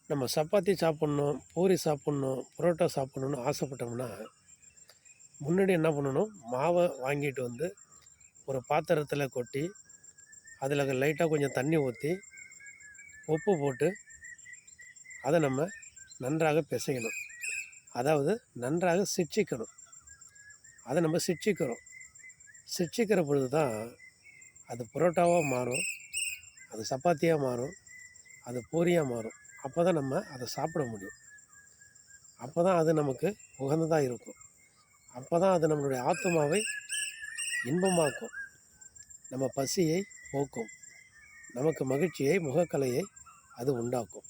நம்ம சப்பாத்தி சாப்பிட்ணும், பூரி சாப்பிட்ணும், புரோட்டா சாப்பிட்ணுன்னு ஆசைப்பட்டோம்னா, முன்னாடி என்ன பண்ணணும், மாவை வாங்கிட்டு வந்து ஒரு பாத்திரத்தில் கொட்டி, அதில் லைட்டாக கொஞ்சம் தண்ணி ஊற்றி, உப்பு போட்டு, அதை நம்ம நன்றாக பிசையணும். அதாவது நன்றாக சிட்சிக்கணும். அதை நம்ம சிட்சிக்கிறோம். சிட்சிக்கிற பொழுது தான் அது புரோட்டாவாக மாறும், அது சப்பாத்தியாக மாறும், அது பூரியாக மாறும். அப்போ தான் நம்ம அதை சாப்பிட முடியும். அப்போ தான் அது நமக்கு உகந்ததாக இருக்கும். அப்போ தான் அது நம்மளுடைய ஆத்துமாவை இன்பமாக்கும், நம்ம பசியை போக்கும், நமக்கு மகிழ்ச்சியை, முகக்கலையை அது உண்டாக்கும்.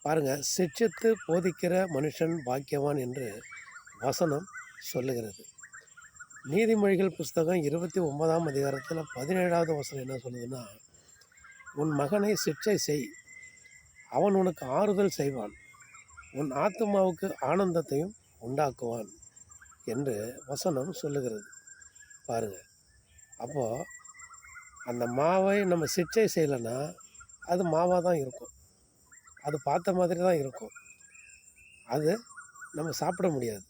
பாருங்கள், சிட்சித்து போதிக்கிற மனுஷன் பாக்கியவான் என்று வசனம் சொல்லுகிறது. நீதிமொழிகள் புஸ்தகம் 29ஆம் அதிகாரத்தில் 17வது வசனம் என்ன சொல்லுதுன்னா, உன் மகனை சிட்சை செய், அவன் உனக்கு ஆறுதல் செய்வான், உன் ஆத்துமாவுக்கு ஆனந்தத்தையும் உண்டாக்குவான் என்று வசனம் சொல்லுகிறது. பாருங்கள், அப்போது அந்த மாவை நம்ம சிட்சை செய்யலைன்னா அது மாவாக தான் இருக்கும், அது பார்த்த மாதிரி தான் இருக்கும், அது நம்ம சாப்பிட முடியாது.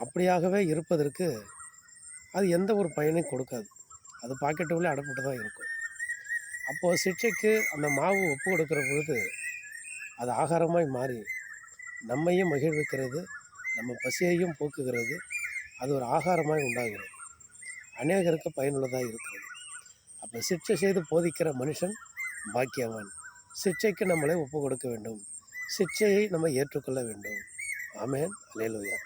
அப்படியாகவே இருப்பதற்கு அது எந்த ஒரு பயனையும் கொடுக்காது, அது பாக்கெட்டுக்குள்ளே அடப்பட்டு தான் இருக்கும். அப்போது சிட்சைக்கு அந்த மாவு ஒப்பு கொடுக்குற பொழுது அது ஆகாரமாய் மாறி நம்மையும் மகிழ்விக்கிறது, நம்ம பசியையும் போக்குகிறது, அது ஒரு ஆகாரமாய் உண்டாகிறது, அநேகருக்கு பயனுள்ளதாக இருக்கிறது. அப்போ சிட்சை செய்து போதிக்கிற மனுஷன் பாக்கியவான். சிட்சைக்கு நம்மளை ஒப்பு கொடுக்க வேண்டும், சிட்சையை நம்ம ஏற்றுக்கொள்ள வேண்டும். ஆமென், அல்லேலூயா.